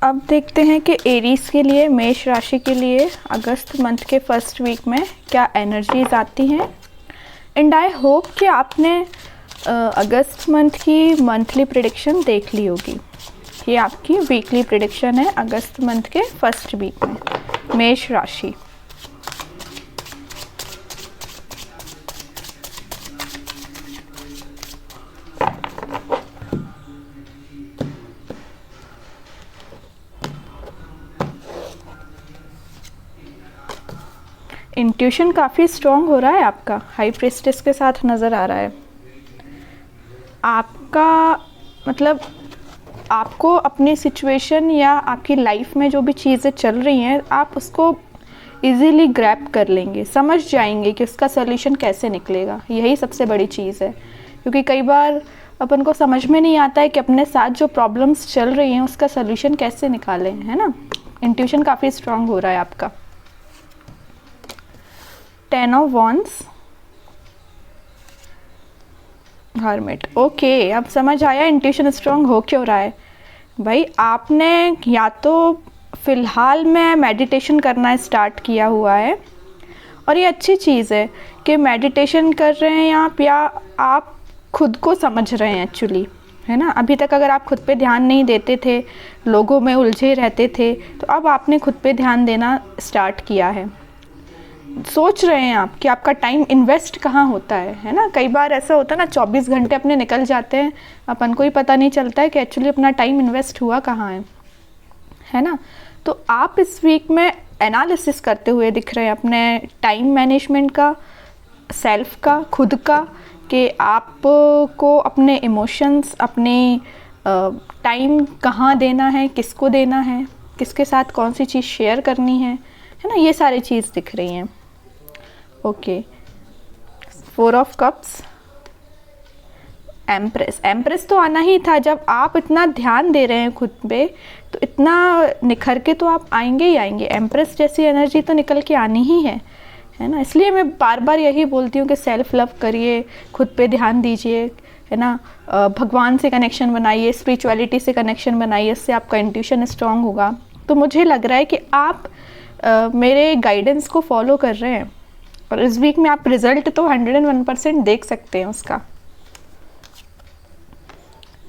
अब देखते हैं कि एरीज के लिए, मेष राशि के लिए अगस्त मंथ के फर्स्ट वीक में क्या एनर्जीज आती हैं। एंड आई होप कि आपने अगस्त मंथ की मंथली प्रेडिक्शन देख ली होगी। ये आपकी वीकली प्रेडिक्शन है अगस्त मंथ के फर्स्ट वीक में, मेष राशि। इंट्यूशन काफ़ी स्ट्रॉन्ग हो रहा है आपका, हाई प्रेस्टिस के साथ नज़र आ रहा है। आपका मतलब आपको अपनी सिचुएशन या आपकी लाइफ में जो भी चीज़ें चल रही हैं, आप उसको इजीली ग्रैब कर लेंगे, समझ जाएंगे कि उसका सॉल्यूशन कैसे निकलेगा। यही सबसे बड़ी चीज़ है, क्योंकि कई बार अपन को समझ में नहीं आता है कि अपने साथ जो प्रॉब्लम्स चल रही हैं उसका सॉल्यूशन कैसे निकालें, है ना। इंट्यूशन काफ़ी स्ट्रॉन्ग हो रहा है आपका। 10 ऑफ वॉन्ड्स, हर्मिट। ओके, अब समझ आया इंट्यूशन स्ट्रॉन्ग हो क्यों रहा है। भाई आपने या तो फ़िलहाल में मेडिटेशन करना स्टार्ट किया हुआ है, और ये अच्छी चीज़ है कि मेडिटेशन कर रहे हैं आप, या आप खुद को समझ रहे हैं एक्चुअली, है ना। अभी तक अगर आप खुद पे ध्यान नहीं देते थे, लोगों में उलझे रहते थे, तो अब आपने खुद पे ध्यान देना स्टार्ट किया है। सोच रहे हैं आप कि आपका टाइम इन्वेस्ट कहाँ होता है ना। कई बार ऐसा होता है ना, 24 घंटे अपने निकल जाते हैं, अपन को ही पता नहीं चलता है कि एक्चुअली अपना टाइम इन्वेस्ट हुआ कहाँ है ना। तो आप इस वीक में एनालिसिस करते हुए दिख रहे हैं अपने टाइम मैनेजमेंट का, सेल्फ का, खुद का, कि आपको अपने इमोशंस, अपने टाइम कहाँ देना है, किसको देना है, किसके साथ कौन सी चीज़ शेयर करनी है ना। ये सारी चीज़ दिख रही हैं। Okay, 4 of cups, empress. Empress तो आना ही था। जब आप इतना ध्यान दे रहे हैं खुद पे, तो इतना निखर के तो आप आएंगे ही आएंगे। एम्प्रेस जैसी एनर्जी तो निकल के आनी ही है ना। इसलिए मैं बार बार यही बोलती हूँ कि सेल्फ लव करिए, खुद पे ध्यान दीजिए, है ना। भगवान से कनेक्शन बनाइए, स्पिरिचुअलिटी से कनेक्शन बनाइए, इससे आपका इंट्यूशन स्ट्रांग होगा। तो मुझे लग रहा है कि आप मेरे गाइडेंस को फॉलो कर रहे हैं, और इस वीक में आप रिजल्ट तो 101% देख सकते हैं उसका।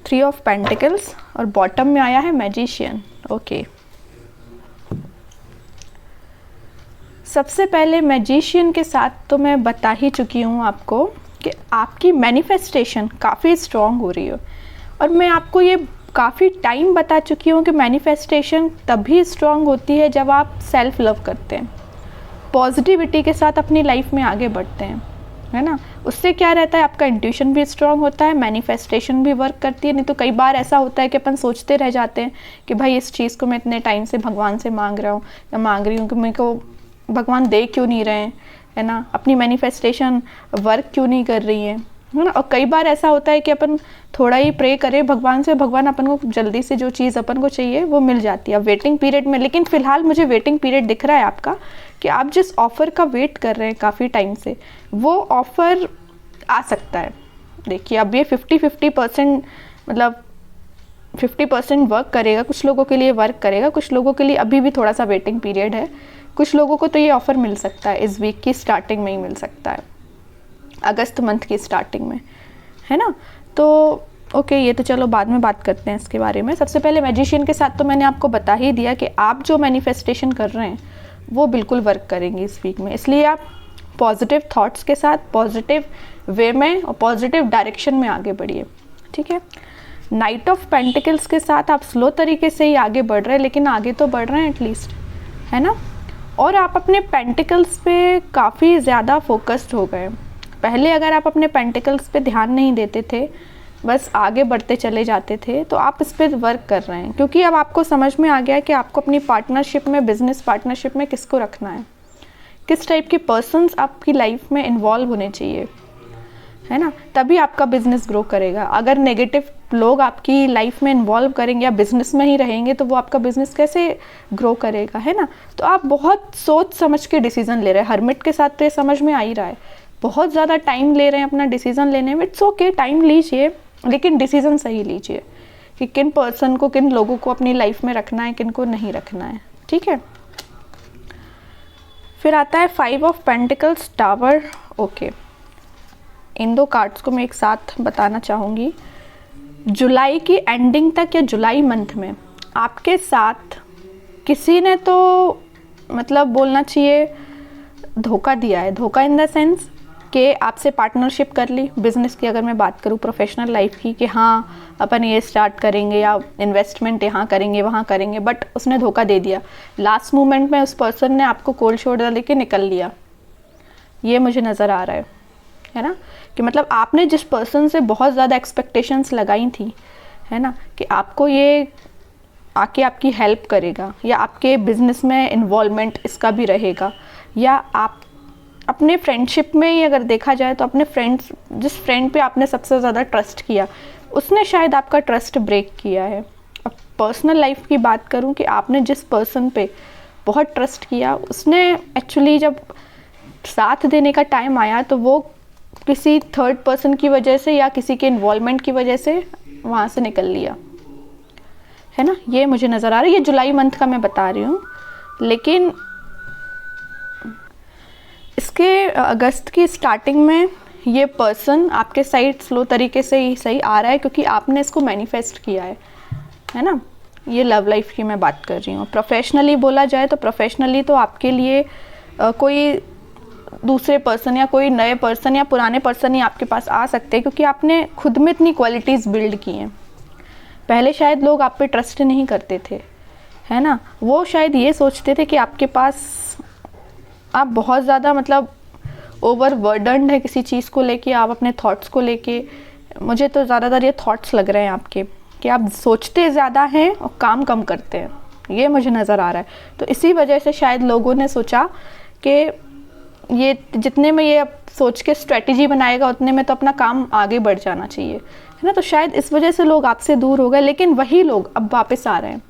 3 ऑफ पेंटिकल्स, और बॉटम में आया है मैजिशियन। ओके, सबसे पहले मैजिशियन के साथ तो मैं बता ही चुकी हूँ आपको कि आपकी मैनिफेस्टेशन काफ़ी स्ट्रॉन्ग हो रही है, और मैं आपको ये काफ़ी टाइम बता चुकी हूँ कि मैनिफेस्टेशन तभी स्ट्रॉन्ग होती है जब आप सेल्फ लव करते हैं, पॉजिटिविटी के साथ अपनी लाइफ में आगे बढ़ते हैं, है ना। उससे क्या रहता है, आपका इंट्यूशन भी स्ट्रॉन्ग होता है, मैनिफेस्टेशन भी वर्क करती है। नहीं तो कई बार ऐसा होता है कि अपन सोचते रह जाते हैं कि भाई इस चीज़ को मैं इतने टाइम से भगवान से मांग रहा हूँ या मांग रही हूँ, कि मेरे को भगवान दे क्यों नहीं रहे हैं, है ना। अपनी मैनिफेस्टेशन वर्क क्यों नहीं कर रही है ना। और कई बार ऐसा होता है कि अपन थोड़ा ही प्रे करें भगवान से, भगवान अपन को जल्दी से जो चीज़ अपन को चाहिए वो मिल जाती है वेटिंग पीरियड में। लेकिन फ़िलहाल मुझे वेटिंग पीरियड दिख रहा है आपका, कि आप जिस ऑफ़र का वेट कर रहे हैं काफ़ी टाइम से, वो ऑफ़र आ सकता है। देखिए, अब ये 50-50% मतलब 50% वर्क करेगा, कुछ लोगों के लिए वर्क करेगा, कुछ लोगों के लिए अभी भी थोड़ा सा वेटिंग पीरियड है। कुछ लोगों को तो ये ऑफ़र मिल सकता है, इस वीक की स्टार्टिंग में ही मिल सकता है, अगस्त मंथ की स्टार्टिंग में, है ना। तो ओके, ये तो चलो बाद में बात करते हैं इसके बारे में। सबसे पहले मैजिशियन के साथ तो मैंने आपको बता ही दिया कि आप जो मैनिफेस्टेशन कर रहे हैं वो बिल्कुल वर्क करेंगी इस वीक में। इसलिए आप पॉजिटिव थॉट्स के साथ, पॉजिटिव वे में और पॉजिटिव डायरेक्शन में आगे बढ़िए, ठीक है। नाइट ऑफ पेंटिकल्स के साथ आप स्लो तरीके से ही आगे बढ़ रहे हैं, लेकिन आगे तो बढ़ रहे हैं एटलीस्ट, है ना। और आप अपने पेंटिकल्स पे काफ़ी ज़्यादा फोकस्ड हो गए। पहले अगर आप अपने पेंटिकल्स पे ध्यान नहीं देते थे, बस आगे बढ़ते चले जाते थे, तो आप इस पर वर्क कर रहे हैं, क्योंकि अब आपको समझ में आ गया कि आपको अपनी पार्टनरशिप में, बिजनेस पार्टनरशिप में किसको रखना है, किस टाइप के पर्सन्स आपकी लाइफ में इन्वॉल्व होने चाहिए, है ना। तभी आपका बिजनेस ग्रो करेगा। अगर नेगेटिव लोग आपकी लाइफ में इन्वॉल्व करेंगे या बिजनेस में ही रहेंगे, तो वो आपका बिजनेस कैसे ग्रो करेगा, है ना। तो आप बहुत सोच समझ के डिसीजन ले रहे हैं। हर्मिट के साथ तो ये समझ में आ ही रहा है, बहुत ज़्यादा टाइम ले रहे हैं अपना डिसीजन लेने में। इट्स ओके, टाइम लीजिए, लेकिन डिसीजन सही लीजिए, कि किन पर्सन को, किन लोगों को अपनी लाइफ में रखना है, किन को नहीं रखना है। ठीक है, फिर आता है 5 of pentacles, tower. Okay, in 2 cards को मैं एक साथ बताना चाहूँगी। जुलाई की एंडिंग तक या जुलाई मंथ में आपके साथ किसी ने तो मतलब बोलना चाहिए धोखा दिया है। धोखा इन द सेंस कि आपसे पार्टनरशिप कर ली, बिजनेस की अगर मैं बात करूँ, प्रोफेशनल लाइफ की, कि हाँ अपन ये स्टार्ट करेंगे या इन्वेस्टमेंट यहाँ करेंगे वहाँ करेंगे, बट उसने धोखा दे दिया। लास्ट मोमेंट में उस पर्सन ने आपको कोल्ड शोल्डर लेके निकल लिया। ये मुझे नज़र आ रहा है ना, कि मतलब आपने जिस पर्सन से बहुत ज़्यादा एक्सपेक्टेशंस लगाई थी, है ना, कि आपको ये आके आपकी हेल्प करेगा या आपके बिजनेस में इन्वॉल्वमेंट इसका भी रहेगा, या आप अपने फ्रेंडशिप में ही अगर देखा जाए तो अपने फ्रेंड्स, जिस फ्रेंड पे आपने सबसे ज़्यादा ट्रस्ट किया, उसने शायद आपका ट्रस्ट ब्रेक किया है। अब पर्सनल लाइफ की बात करूं कि आपने जिस पर्सन पे बहुत ट्रस्ट किया, उसने एक्चुअली जब साथ देने का टाइम आया तो वो किसी थर्ड पर्सन की वजह से या किसी के इन्वॉल्वमेंट की वजह से वहाँ से निकल लिया, है ना। ये मुझे नज़र आ रहा है, ये जुलाई मंथ का मैं बता रही हूँ, लेकिन इसके अगस्त की स्टार्टिंग में ये पर्सन आपके साइड स्लो तरीके से ही सही आ रहा है, क्योंकि आपने इसको मैनिफेस्ट किया है ना। ये लव लाइफ की मैं बात कर रही हूँ। प्रोफेशनली बोला जाए तो प्रोफेशनली तो आपके लिए कोई दूसरे पर्सन या कोई नए पर्सन या पुराने पर्सन ही आपके पास आ सकते हैं, क्योंकि आपने खुद में इतनी क्वालिटीज़ बिल्ड की हैं। पहले शायद लोग आप पे ट्रस्ट नहीं करते थे, है ना। वो शायद ये सोचते थे कि आपके पास आप बहुत ज़्यादा मतलब ओवरबर्डन्ड है किसी चीज़ को लेके, आप अपने थॉट्स को लेके। मुझे तो ज़्यादातर ये थॉट्स लग रहे हैं आपके, कि आप सोचते ज़्यादा हैं और काम कम करते हैं, ये मुझे नज़र आ रहा है। तो इसी वजह से शायद लोगों ने सोचा कि ये जितने में ये सोच के स्ट्रेटजी बनाएगा उतने में तो अपना काम आगे बढ़ जाना चाहिए, है ना। तो शायद इस वजह से लोग आपसे दूर हो गए, लेकिन वही लोग अब वापस आ रहे हैं,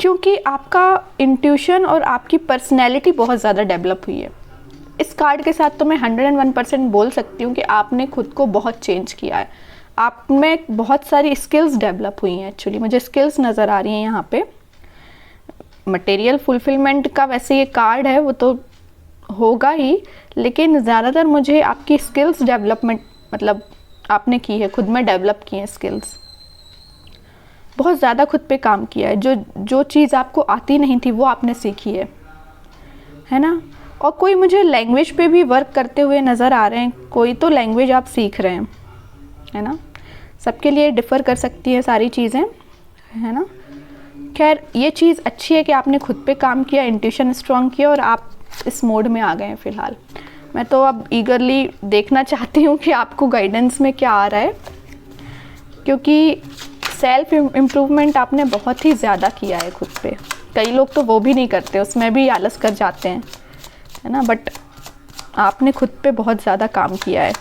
क्योंकि आपका इंट्यूशन और आपकी पर्सनैलिटी बहुत ज़्यादा डेवलप हुई है। इस कार्ड के साथ तो मैं 101% बोल सकती हूँ कि आपने खुद को बहुत चेंज किया है। आप में बहुत सारी स्किल्स डेवलप हुई हैं। एक्चुअली मुझे स्किल्स नज़र आ रही हैं यहाँ पे। मटेरियल फुलफिलमेंट का वैसे ये कार्ड है, वो तो होगा ही, लेकिन ज़्यादातर मुझे आपकी स्किल्स डेवलपमेंट मतलब आपने की है, खुद में डेवलप की हैं स्किल्स। बहुत ज़्यादा खुद पे काम किया है। जो चीज़ आपको आती नहीं थी वो आपने सीखी है ना। और कोई मुझे लैंग्वेज पे भी वर्क करते हुए नज़र आ रहे हैं, कोई तो लैंग्वेज आप सीख रहे हैं, है ना। सबके लिए डिफ़र कर सकती है सारी चीज़ें, है ना। खैर ये चीज़ अच्छी है कि आपने खुद पे काम किया, इंट्यूशन स्ट्रॉन्ग किया और आप इस मोड में आ गए हैं फ़िलहाल। मैं तो अब ईगरली देखना चाहती हूँ कि आपको गाइडेंस में क्या आ रहा है, क्योंकि सेल्फ इम्प्रूवमेंट आपने बहुत ही ज़्यादा किया है खुद पे। कई लोग तो वो भी नहीं करते, उसमें भी आलस कर जाते हैं, है ना। बट आपने खुद पे बहुत ज़्यादा काम किया है,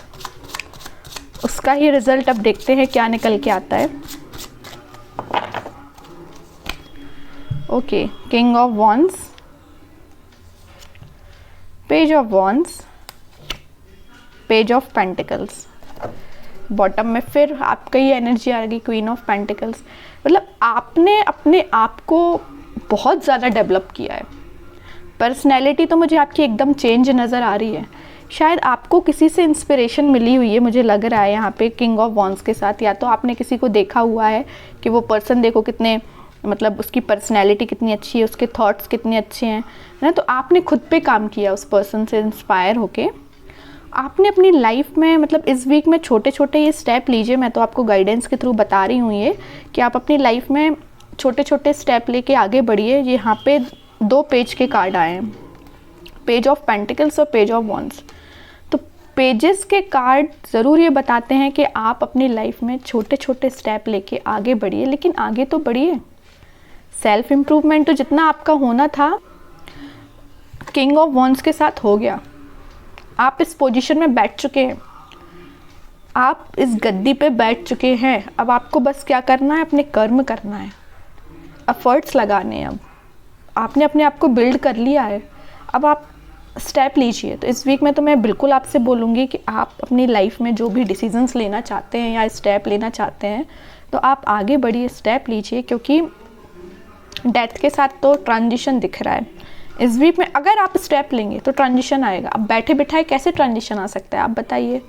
उसका ही रिज़ल्ट अब देखते हैं क्या निकल के आता है। Okay, king of wands, page of wands, page of pentacles. Bottom में फिर आपका ही एनर्जी आ गई, क्वीन ऑफ पेंटिकल्स। मतलब आपने अपने आप को बहुत ज़्यादा डेवलप किया है। पर्सनैलिटी तो मुझे आपकी एकदम चेंज नज़र आ रही है। शायद आपको किसी से इंस्पिरेशन मिली हुई है, मुझे लग रहा है यहाँ पे किंग ऑफ वॉन्ड्स के साथ। या तो आपने किसी को देखा हुआ है कि वो पर्सन देखो कितने मतलब उसकी पर्सनैलिटी कितनी अच्छी है, उसके थॉट्स कितने अच्छे हैं, है ना। तो आपने खुद पे काम किया उस पर्सन से इंस्पायर होके। आपने अपनी लाइफ में मतलब इस वीक में छोटे छोटे ये स्टेप लीजिए। मैं तो आपको गाइडेंस के थ्रू बता रही हूँ ये कि आप अपनी लाइफ में छोटे छोटे स्टेप लेके आगे बढ़िए। यहाँ पे 2 पेज के कार्ड आए हैं, पेज ऑफ पेंटिकल्स और पेज ऑफ वॉन्ड्स। तो पेजेस के कार्ड ज़रूर ये बताते हैं कि आप अपनी लाइफ में छोटे छोटे स्टेप लेके आगे बढ़िए, लेकिन आगे तो बढ़िए। सेल्फ इम्प्रूवमेंट तो जितना आपका होना था किंग ऑफ वॉन्ड्स के साथ हो गया। आप इस पोजीशन में बैठ चुके हैं, आप इस गद्दी पे बैठ चुके हैं। अब आपको बस क्या करना है, अपने कर्म करना है, एफर्ट्स लगाने हैं। अब आपने अपने आप को बिल्ड कर लिया है, अब आप स्टेप लीजिए। तो इस वीक में तो मैं बिल्कुल आपसे बोलूँगी कि आप अपनी लाइफ में जो भी डिसीजंस लेना चाहते हैं या स्टेप लेना चाहते हैं तो आप आगे बढ़िए, स्टेप लीजिए, क्योंकि डेथ के साथ तो ट्रांजिशन दिख रहा है। इस वीक में अगर आप स्टेप लेंगे तो ट्रांजिशन आएगा। अब बैठे बिठाए कैसे ट्रांजिशन आ सकता है, आप बताइए।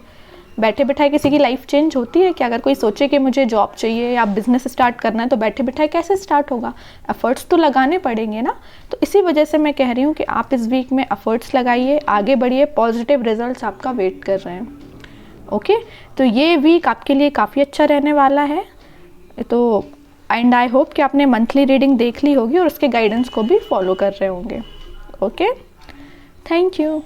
बैठे बिठाए किसी की लाइफ चेंज होती है क्या? अगर कोई सोचे कि मुझे जॉब चाहिए या बिजनेस स्टार्ट करना है तो बैठे बिठाए कैसे स्टार्ट होगा? एफर्ट्स तो लगाने पड़ेंगे ना। तो इसी वजह से मैं कह रही हूँ कि आप इस वीक में एफर्ट्स लगाइए, आगे बढ़िए, पॉजिटिव रिजल्ट्स आपका वेट कर रहे हैं। ओके, तो ये वीक आपके लिए काफ़ी अच्छा रहने वाला है। तो एंड आई होप कि आपने मंथली रीडिंग देख ली होगी और उसके गाइडेंस को भी फॉलो कर रहे होंगे। Okay, thank you.